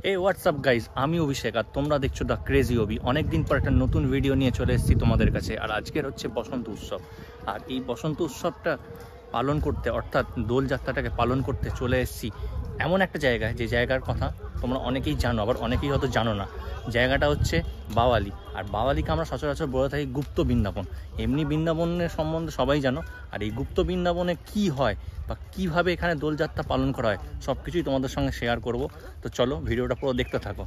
এই WhatsApp guys, আমি অভিষেক আর তোমরা দেখছো দ্য ক্রেজি অভি। অনেকদিন পর একটা নতুন ভিডিও নিয়ে চলে এসেছি তোমাদের কাছে। আর আজকের হচ্ছে বসন্ত উৎসব। আর এই বসন্ত উৎসবটা পালন করতে, অর্থাৎ দোলযাত্রাটাকে পালন করতে চলে এসেছি এমন একটা জায়গায়, যে জায়গার কথা তোমরা অনেকেই জানো, আবার অনেকেই হয়তো জানো না। জায়গাটা হচ্ছে বাওয়ালি। আর বাওয়ালিকে আমরা সচরাচর বলে থাকি গুপ্ত বৃন্দাবন। এমনি বৃন্দাবনের সম্বন্ধে সবাই জানো, আর এই গুপ্ত বৃন্দাবনে কি হয় বা কীভাবে এখানে দোলযাত্রা পালন করা হয় সব কিছুই তোমাদের সঙ্গে শেয়ার করব। তো চলো ভিডিওটা পুরো দেখতে থাকো।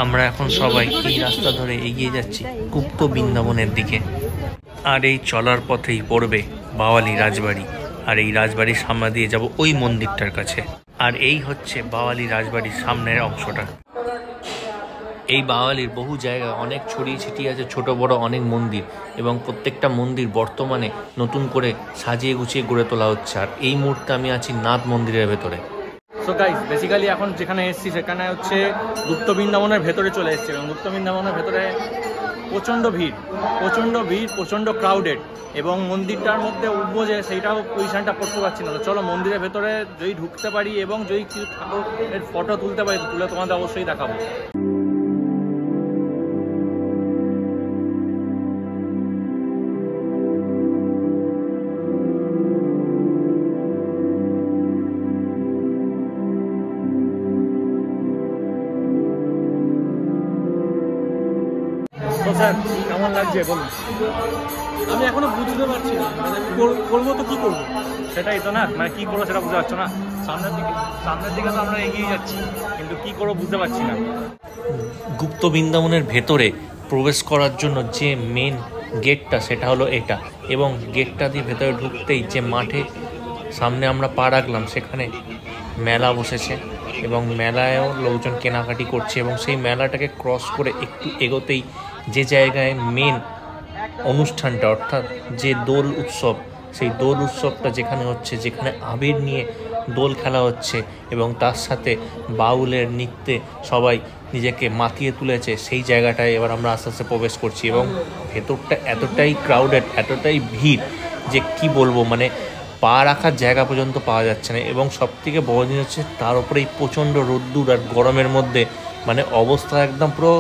আমরা এখন সবাই এই রাস্তা ধরে এগিয়ে যাচ্ছি গুপ্ত বৃন্দাবনের দিকে। আর এই চলার পথেই পড়বে বাওয়ালি রাজবাড়ি। আর এই রাজবাড়ির সামনে দিয়ে যাব ওই মন্দিরটার কাছে। আর এই হচ্ছে বাওয়ালি রাজবাড়ির সামনের অংশটা। এই বাওয়ালির বহু জায়গায় অনেক ছড়িয়ে ছিটিয়ে আছে ছোট বড় অনেক মন্দির, এবং প্রত্যেকটা মন্দির বর্তমানে নতুন করে সাজিয়ে গুছিয়ে গড়ে তোলা হচ্ছে। আর এই মুহূর্তে আমি আছি নাথ মন্দিরের ভেতরে। সো গাইস, বেসিক্যালি এখন যেখানে এসেছি সেখানে হচ্ছে গুপ্ত বৃন্দাবনের ভেতরে চলে এসেছি, এবং গুপ্ত বৃন্দাবনের ভেতরে প্রচণ্ড ভিড়, প্রচণ্ড ক্রাউডেড, এবং মন্দিরটার মধ্যে উঠবো যে সেইটাও পজিশনটা করতে পারছি না। তো চলো মন্দিরের ভেতরে যদি ঢুকতে পারি এবং যদি কিছু ঠাকুরের ফটো তুলতে পারি, তুলে তোমাদের অবশ্যই দেখাবো। তো স্যার, কেমন লাগছে বলুন? আমি এখনো বুঝতে পারছি না, মানে করবো তো কি করবো, সেটাই তো না, মানে কী করবো সেটা বুঝতে পারছো না। সামনের দিকে তো আমরা এগিয়ে যাচ্ছি, কিন্তু কী করবো বুঝতে পারছি না। গুপ্ত বৃন্দাবনের ভেতরে প্রবেশ করার জন্য যে মেন গেটটা সেটা হলো এটা, এবং গেটটা দিয়ে ভেতরে ঢুকতেই যে মাঠে সামনে আমরা পা রাখলাম সেখানে মেলা বসেছে, এবং মেলায়ও লোকজন কেনাকাটি করছে। এবং সেই মেলাটাকে ক্রস করে একটু এগোতেই যে জায়গায় মেন অনুষ্ঠানটা, অর্থাৎ যে দোল উৎসব, সেই দোল উৎসবটা যেখানে হচ্ছে, যেখানে আবির নিয়ে দোল খেলা হচ্ছে এবং তার সাথে বাউলের নৃত্যে সবাই নিজেকে মাতিয়ে তুলেছে, সেই জায়গাটায় এবার আমরা আস্তে আস্তে প্রবেশ করছি। এবং ভেতরটা এতটাই ক্রাউডেড, এতটাই ভিড় যে কি বলবো, মানে পা রাখার জায়গা পর্যন্ত পাওয়া যাচ্ছে না। এবং সবথেকে বড় জিনিস হচ্ছে তার উপরে এই প্রচণ্ড রোদ্দুর আর গরমের মধ্যে মানে অবস্থা একদম পুরো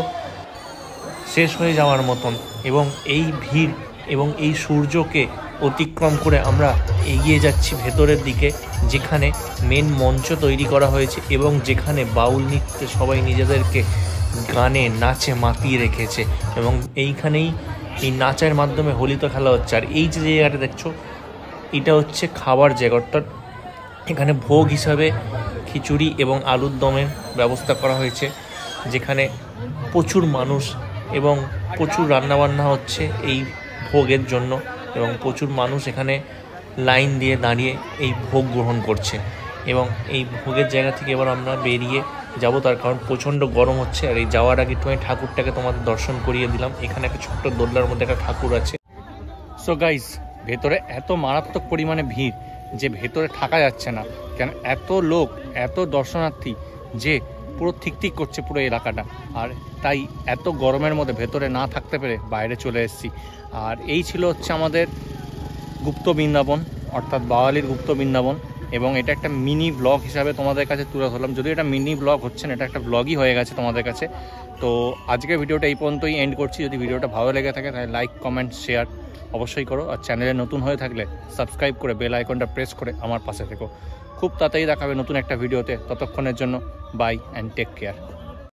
শেষ হয়ে যাওয়ার মতন। এবং এই ভিড় এবং এই সূর্যকে অতিক্রম করে আমরা এগিয়ে যাচ্ছি ভেতরের দিকে, যেখানে মেন মঞ্চ তৈরি করা হয়েছে এবং যেখানে বাউল নৃত্যে সবাই নিজেদেরকে গানে নাচে মাতিয়ে রেখেছে। এবং এইখানেই এই নাচের মাধ্যমে হোলি তো খেলা হচ্ছে। আর এই যে জায়গাটা দেখছো, এটা হচ্ছে খাবার জায়গা, অর্থাৎ এখানে ভোগ হিসাবে খিচুড়ি এবং আলুর দমের ব্যবস্থা করা হয়েছে, যেখানে প্রচুর মানুষ এবং প্রচুর রান্নাবান্না হচ্ছে এই ভোগের জন্য, এবং প্রচুর মানুষ এখানে লাইন দিয়ে দাঁড়িয়ে এই ভোগ গ্রহণ করছে। এবং এই ভোগের জায়গা থেকে এবার আমরা বেরিয়ে যাব, তার কারণ প্রচণ্ড গরম হচ্ছে। আর এই যাওয়ার আগে একটু ঠাকুরটাকে তোমাদের দর্শন করিয়ে দিলাম। এখানে একটা ছোট্ট দোলনার মধ্যে একটা ঠাকুর আছে। সো গাইস, ভেতরে এত মারাত্মক পরিমাণে ভিড় যে ভেতরে থাকা যাচ্ছে না, কেন এত লোক, এত দর্শনার্থী যে পুরো ঠিক করছে পুরো এলাকাটা। আর তাই এত গরমের মধ্যে ভেতরে না থাকতে পেরে বাইরে চলে এসেছি। আর এই ছিল হচ্ছে আমাদের গুপ্ত বৃন্দাবন, অর্থাৎ বাওয়ালির গুপ্ত বৃন্দাবন। এবং এটা একটা মিনি ব্লগ হিসাবে তোমাদের কাছে তুলে ধরলাম, যদি এটা মিনি ব্লগ হচ্ছে না, এটা একটা ব্লগই হয়ে গেছে তোমাদের কাছে। তো আজকের ভিডিওটা এই পর্যন্তই এন্ড করছি। যদি ভিডিওটা ভালো লেগে থাকে তাহলে লাইক, কমেন্ট, শেয়ার অবশ্যই করো। আর চ্যানেলে নতুন হয়ে থাকলে সাবস্ক্রাইব করে বেল আইকনটা প্রেস করে আমার পাশে থেকো। খুব তাড়াতাড়ি দেখাবে নতুন একটা ভিডিওতে। ততক্ষণের জন্য বাই অ্যান্ড টেক কেয়ার।